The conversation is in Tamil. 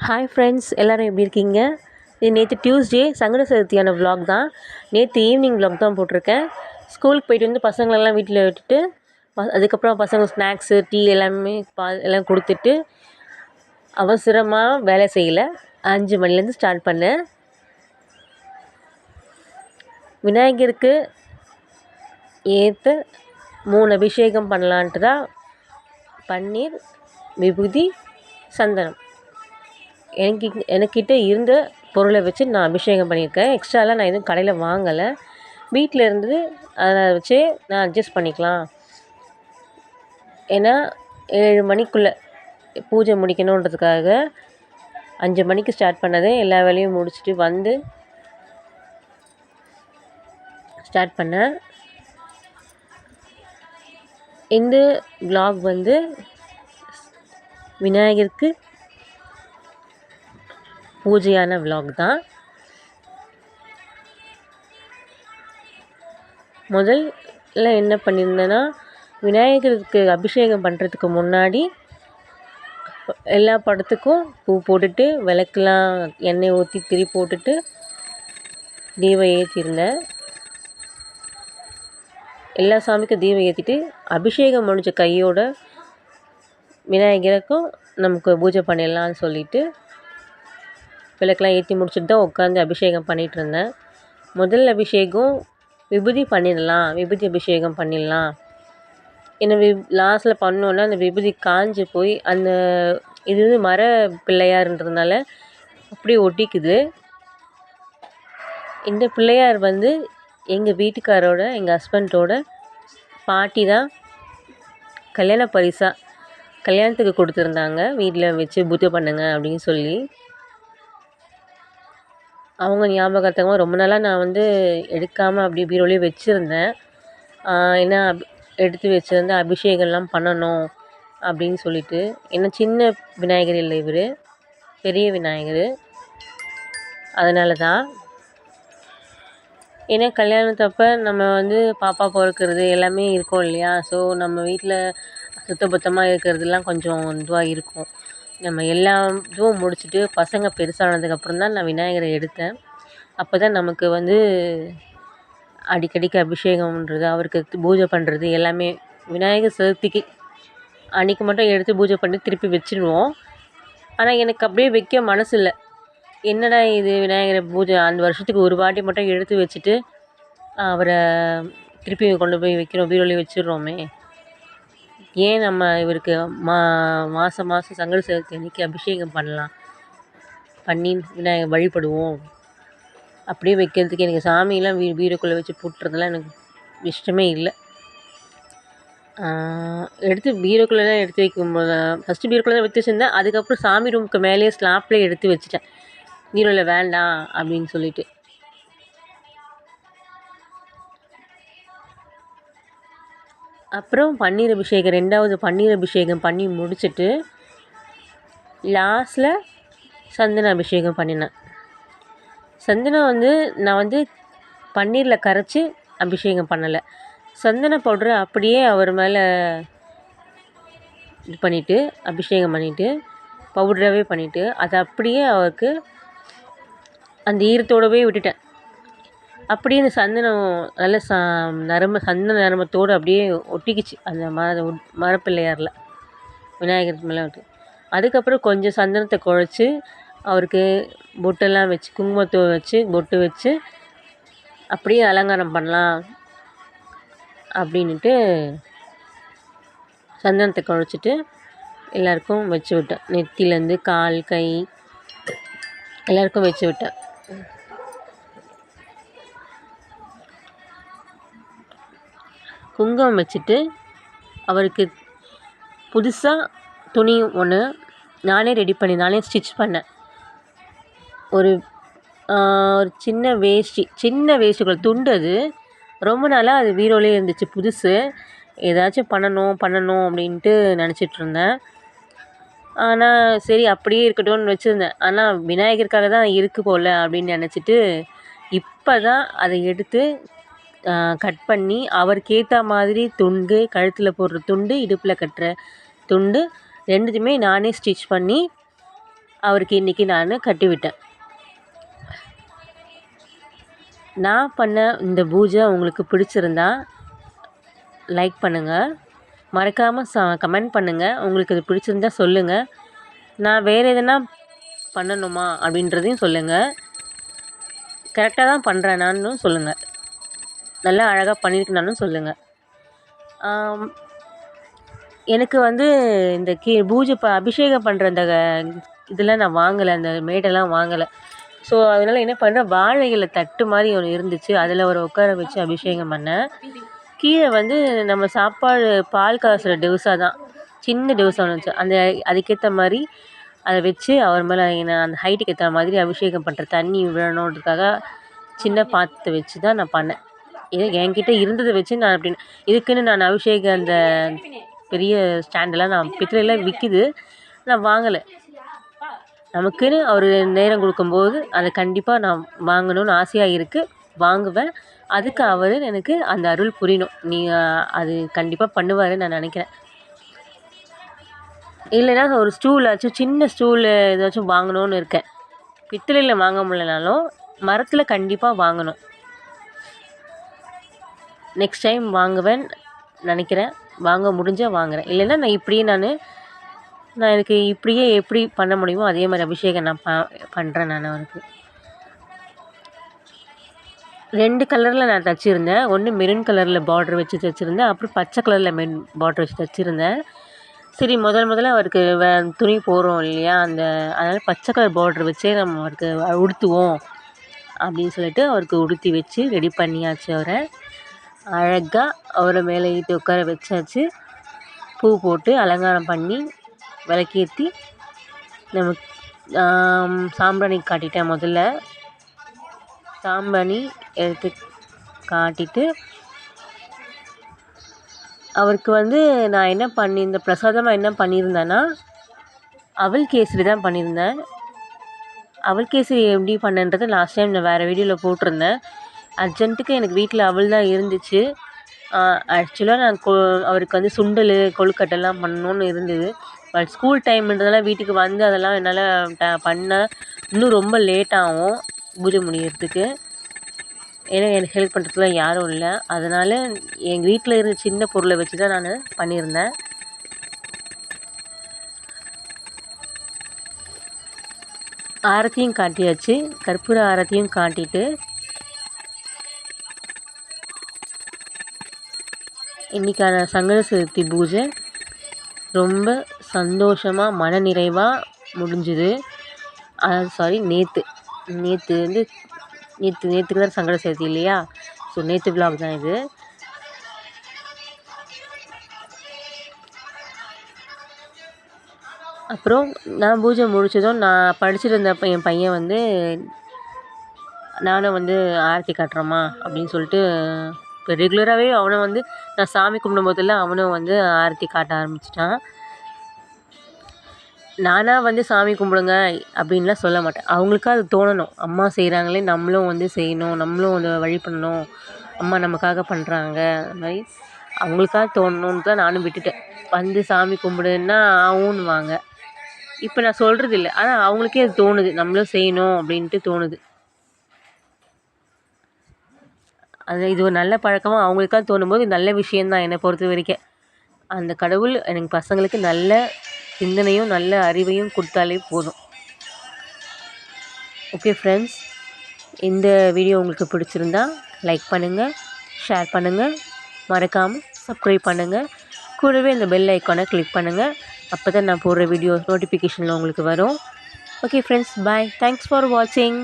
ஹாய் ஃப்ரெண்ட்ஸ், எல்லோரும் எப்படி இருக்கீங்க? இது நேற்று டியூஸ்டே சங்கட சதுர்த்தியான விலாக் தான். நேற்று ஈவினிங் விலாக் தான் போட்டிருக்கேன். ஸ்கூலுக்கு போயிட்டு வந்து பசங்களெல்லாம் வீட்டில் விட்டுட்டு அதுக்கப்புறம் பசங்க ஸ்நாக்ஸு டீ எல்லாமே எல்லாம் கொடுத்துட்டு அவசரமாக வேலை செய்யலை. 5 மணிலேருந்து ஸ்டார்ட் பண்ணேன். விநாயகருக்கு ஏற்ற 3 அபிஷேகம் பண்ணலான்ட்டு தான் பன்னீர், விபூதி, சந்தனம் எனக்கிட்ட இருந்த பொருளை வச்சு நான் அபிஷேகம் பண்ணியிருக்கேன். எக்ஸ்ட்ராலாம் நான் எதுவும் கடையில் வாங்கலை. வீட்டில் இருந்து அதை வச்சே நான் அட்ஜஸ்ட் பண்ணிக்கலாம். ஏன்னா 7 மணிக்குள்ளே பூஜை முடிக்கணுன்றதுக்காக 5 மணிக்கு ஸ்டார்ட் பண்ணது. எல்லா வேலையும் முடிச்சுட்டு வந்து ஸ்டார்ட் பண்ணேன். இந்த vlog வந்து விநாயகருக்கு பூஜையான vlog தான். முதல்ல என்ன பண்ணியிருந்தேன்னா, விநாயகருக்கு அபிஷேகம் பண்ணுறதுக்கு முன்னாடி எல்லா படத்துக்கும் பூ போட்டுட்டு விளக்குலாம் எண்ணெய் ஊற்றி திரி போட்டுட்டு தீபம் ஏற்றிருந்தேன். எல்லா சாமிக்கும் தீபம் ஏற்றிட்டு அபிஷேகம் முடிஞ்ச கையோட விநாயகருக்கும் நமக்கு பூஜை பண்ணிடலான்னு சொல்லிவிட்டு விளக்கெலாம் ஏற்றி முடிச்சுட்டு தான் உட்காந்து அபிஷேகம் பண்ணிகிட்டு இருந்தேன். முதல் அபிஷேகம் விபூதி அபிஷேகம் பண்ணிடலாம். ஏன்னா லாஸ்ட்டில் பண்ணோன்னா அந்த விபூதி காஞ்சி போய் அந்த இது மர பிள்ளையார்ன்றதுனால அப்படியே ஒட்டிக்குது. இந்த பிள்ளையார் வந்து எங்கள் வீட்டுக்காரோட எங்கள் ஹஸ்பண்டோட பாட்டி தான் கல்யாண பரிசாக கல்யாணத்துக்கு கொடுத்துருந்தாங்க. வீட்டில் வச்சு பூஜை பண்ணுங்க அப்படின்னு சொல்லி அவங்க ஞாபகார்த்தமாக ரொம்ப நாளாக நான் வந்து எடுக்காமல் அப்படி பீரோலேயே வச்சுருந்தேன். ஏன்னா எடுத்து வச்சுருந்து அபிஷேகம்லாம் பண்ணணும் அப்படின்னு சொல்லிட்டு. ஏன்னா சின்ன விநாயகர் இல்லை, இவர் பெரிய விநாயகர். அதனால தான். ஏன்னா கல்யாணத்தப்போ நம்ம வந்து பாப்பா பிறக்கிறது எல்லாமே இருக்கும் இல்லையா? ஸோ நம்ம வீட்டில் சுத்தபத்தமாக இருக்கிறதுலாம் கொஞ்சம் இதுவாக இருக்கும். நம்ம எல்லா இதுவும் முடிச்சுட்டு பசங்க பெருசானதுக்கப்புறம் தான் நான் விநாயகரை எடுத்தேன். அப்போ தான் நமக்கு வந்து அடிக்கடிக்கு அபிஷேகம்ன்றது, அவருக்கு பூஜை பண்ணுறது எல்லாமே விநாயகர் சதுர்த்திக்கு அன்றைக்கி மட்டும் எடுத்து பூஜை பண்ணி திருப்பி வச்சுடுவோம். ஆனால் எனக்கு அப்படியே வைக்க மனசு இல்லை. என்னடா இது விநாயகரை பூஜை அந்த வருஷத்துக்கு ஒரு வாட்டி மட்டும் எடுத்து வச்சுட்டு அவரை திருப்பி கொண்டு போய் வைக்கிறோம், பீரோலேயே வச்சிடுறோமே. ஏன் நம்ம இவருக்கு மாதம் சங்கட சதுர்த்தி அன்றைக்கி அபிஷேகம் பண்ணி விநாயகர் வழிபடுவோம். அப்படியே வைக்கிறதுக்கு எனக்கு சாமியெல்லாம் பீரோக்குள்ளே வச்சு போட்டுறதுலாம் எனக்கு இஷ்டமே இல்லை. எடுத்து பீரோக்குள்ளே எடுத்து வைக்கும்போது ஃபஸ்ட்டு பீரோக்குள்ளே தான் எடுத்து வச்சுருந்தேன். அதுக்கப்புறம் சாமி ரூமுக்கு மேலேயே ஸ்லாப்லேயே எடுத்து வச்சுட்டேன். பீரோவில் வேண்டாம் அப்படின்னு சொல்லிட்டு. அப்புறம் பன்னீர் அபிஷேகம் 2வது பன்னீர் அபிஷேகம் பண்ணி முடிச்சுட்டு லாஸ்ட்டில் சந்தன அபிஷேகம் பண்ணினேன். சந்தனம் வந்து நான் வந்து பன்னீரில் கரைச்சி அபிஷேகம் பண்ணலை. சந்தன பவுட்ரு அப்படியே அவர் மேலே இது பண்ணிவிட்டு அபிஷேகம் பண்ணிவிட்டு பவுடராகவே பண்ணிவிட்டு அதை அப்படியே அவருக்கு அந்த ஈரத்தோடவே விட்டுட்டேன். அப்படியே அந்த சந்தனம் நல்ல சந்தன நரம்பத்தோடு அப்படியே ஒட்டிக்கிச்சு அந்த மரப்பிள்ளையாரில் விநாயகர் மேலே விட்டு. அதுக்கப்புறம் கொஞ்சம் சந்தனத்தை குழைச்சி அவருக்கு பொட்டெல்லாம் வச்சு குங்குமத்தை வச்சு பொட்டு வச்சு அப்படியே அலங்காரம் பண்ணலாம் அப்படின்ட்டு சந்தனத்தை குழைச்சிட்டு எல்லாருக்கும் வச்சு விட்டேன். நெத்திலேருந்து கால் கை எல்லாருக்கும் வச்சு விட்டேன். குங்குமம் வச்சுட்டு அவருக்கு புதுசாக துணி ஒன்று நானே ரெடி பண்ணி நானே ஸ்டிச் பண்ணேன். ஒரு சின்ன வேஷ்டிக்குள்ள துண்டு. அது ரொம்ப நாளாக அது பீரோலேயே இருந்துச்சு. புதுசு ஏதாச்சும் பண்ணணும் அப்படின்ட்டு நினச்சிட்ருந்தேன். ஆனால் சரி அப்படியே இருக்கட்டும்னு வச்சுருந்தேன். ஆனால் விநாயகருக்காக தான் இருக்குது போல் அப்படின்னு நினச்சிட்டு இப்போ தான் அதை எடுத்து கட் பண்ணி அவருக்கு ஏற்ற மாதிரி துண்டு, கழுத்தில் போடுற துண்டு, இடுப்பில் கட்டுற துண்டு 2த்தையுமே நானே ஸ்டிச் பண்ணி அவருக்கு இன்றைக்கி நான் கட்டிவிட்டேன். நான் பண்ண இந்த பூஜை உங்களுக்கு பிடிச்சிருந்தா லைக் பண்ணுங்கள், மறக்காமல் கமெண்ட் பண்ணுங்கள். உங்களுக்கு இது பிடிச்சிருந்தா சொல்லுங்கள். நான் வேறு எதுனா பண்ணணுமா அப்படின்றதையும் சொல்லுங்கள். கரெக்டாக தான் பண்ணுறேன் நானும் சொல்லுங்கள். நல்லா அழகாக பண்ணியிருக்கேனாலும் சொல்லுங்கள். எனக்கு வந்து இந்த பூஜை அபிஷேகம் பண்ணுற இந்த இதெல்லாம் நான் வாங்கலை, அந்த மேடெல்லாம் வாங்கலை. ஸோ அதனால் என்ன பண்ணுறேன், வாழை இலை தட்டு மாதிரி ஒன்று இருந்துச்சு, அதில் ஒரு உட்கார வச்சு அபிஷேகம் பண்ணேன். கீழே வந்து நம்ம சாப்பாடு பால் காசுகிற டெவுசா தான், சின்ன டெவுசா ஒன்று இருந்துச்சு, அந்த அதுக்கேற்ற மாதிரி அதை வச்சு அவர் மேலே அந்த ஹைட்டுக்கு ஏற்ற மாதிரி அபிஷேகம் பண்ணுற தண்ணி விழணுன்றதுக்காக சின்ன பாத்திரத்தை வச்சு தான் நான் பண்ணேன். இது என்கிட்ட இருந்ததை வச்சு நான் அப்படின்னு இதுக்குன்னு நான் அபிஷேகம் அந்த பெரிய ஸ்டாண்டெல்லாம் நான் பித்தளையில் விற்கிது, நான் வாங்கலை. நமக்குன்னு அவர் நேரம் கொடுக்கும்போது அதை கண்டிப்பாக நான் வாங்கணும்னு ஆசையாக இருக்குது, வாங்குவேன். அதுக்கு அவர் எனக்கு அந்த அருள் புரியணும். அது கண்டிப்பாக பண்ணுவாருன்னு நான் நினைக்கிறேன். இல்லைன்னா ஒரு ஸ்டூலாச்சும், சின்ன ஸ்டூலு ஏதாச்சும் வாங்கணும்னு இருக்கேன். பித்தளையில் வாங்க முடியலனாலும் மரத்தில் கண்டிப்பாக வாங்கணும். நெக்ஸ்ட் டைம் வாங்குவேன் நினைக்கிறேன். வாங்க முடிஞ்சால் வாங்குகிறேன். இல்லைன்னா நான் இப்படியே நான் எனக்கு இப்படியே எப்படி பண்ண முடியுமோ அதே மாதிரி அபிஷேகம் நான் பண்ணுறேன். நான் அவருக்கு 2 கலரில் நான் தைச்சிருந்தேன். ஒன்று மெரூன் கலரில் பார்டர் வச்சு தைச்சிருந்தேன், அப்புறம் பச்சை கலரில் பார்டர் வச்சு தைச்சிருந்தேன். சரி, முதல்ல அவருக்கு துணி போடுறோம் இல்லையா, அதனால் பச்சை கலர் பார்டர் வச்சே நம்ம அவருக்கு உடுத்துவோம் அப்படின்னு சொல்லிட்டு அவருக்கு உடுத்தி வச்சு ரெடி பண்ணியாச்சு. அவரை அழகாக அவரை மேலே ஏற்றி உட்கார வச்சாச்சு. பூ போட்டு அலங்காரம் பண்ணி விளக்கேற்றி நமக்கு சாம்பிராணி காட்டிட்டேன். முதல்ல சாம்பிராணி எடுத்து காட்டிட்டு அவருக்கு வந்து நான் என்ன பண்ணியிருந்தேன், பிரசாதமாக என்ன பண்ணியிருந்தேன்னா அவல் கேசரி தான் பண்ணியிருந்தேன். அவல் கேசரி எப்படி பண்ணேன்றது லாஸ்ட் டைம் நான் வேறு வீடியோவில் போட்டிருந்தேன். அர்ஜென்ட்டுக்கு எனக்கு வீட்டில் அவல் தான் இருந்துச்சு. ஆக்சுவலாக நான் அவருக்கு வந்து சுண்டல் கொழுக்கட்டெல்லாம் பண்ணணுன்னு இருந்தது. பட் ஸ்கூல் டைம்ன்றதெல்லாம் வீட்டுக்கு வந்து அதெல்லாம் என்னால் பண்ண இன்னும் ரொம்ப லேட் ஆகும் பூஜை முடியறதுக்கு. ஏன்னா எனக்கு ஹெல்ப் பண்ணுறதுக்குலாம் யாரும் இல்லை. அதனால் எங்கள் வீட்டில் இருந்த சின்ன பொருளை வச்சு தான் நான் பண்ணியிருந்தேன். ஆரத்தியும் காட்டியாச்சு, கற்பூர ஆரத்தியும் காட்டிட்டு இன்றைக்கான சங்கட சதுர்த்தி பூஜை ரொம்ப சந்தோஷமாக மன நிறைவாக முடிஞ்சுது. நேற்றுக்கு தான் சங்கட சதுர்த்தி இல்லையா, ஸோ நேற்று விலாக் தான் இது. அப்புறம் நான் பூஜை முடித்ததும் நான் படிச்சுட்டு இருந்தப்போ என் பையன் வந்து நானும் வந்து ஆரத்தி காட்டுறோமா அப்படின்னு சொல்லிட்டு இப்போ ரெகுலராகவே அவனை வந்து நான் சாமி கும்பிடும் போதெல்லாம் அவனும் வந்து ஆரத்தி காட்ட ஆரம்பிச்சிட்டான். நானாக வந்து சாமி கும்பிடுங்க அப்படின்லாம் சொல்ல மாட்டேன். அவங்களுக்கா அது தோணணும், அம்மா செய்கிறாங்களே நம்மளும் வந்து செய்யணும், நம்மளும் அதை வழி பண்ணணும், அம்மா நமக்காக பண்ணுறாங்க, அது மாதிரி அவங்களுக்காக தோணணுன்னு தான் நானும் விட்டுட்டேன். வந்து சாமி கும்பிடுன்னா ஆகுன்னுவாங்க. இப்போ நான் சொல்கிறது இல்லை, ஆனால் அவங்களுக்கே அது தோணுது, நம்மளும் செய்யணும் அப்படின்ட்டு தோணுது. இது ஒரு நல்ல பழக்கமாக அவங்களுக்காக தோணும்போது நல்ல விஷயந்தான் என்னை பொறுத்த வரைக்கும். அந்த கடவுள் எனக்கு பசங்களுக்கு நல்ல சிந்தனையும் நல்ல அறிவையும் கொடுத்தாலே போதும். ஓகே ஃப்ரெண்ட்ஸ், இந்த வீடியோ உங்களுக்கு பிடிச்சிருந்தா லைக் பண்ணுங்கள், ஷேர் பண்ணுங்கள், மறக்காமல் சப்ஸ்கிரைப் பண்ணுங்கள். கூடவே இந்த பெல் ஐக்கானை கிளிக் பண்ணுங்கள். அப்போ தான் நான் போடுற வீடியோ நோட்டிஃபிகேஷனில் உங்களுக்கு வரும். Okay friends, bye. Thanks for வாட்சிங்.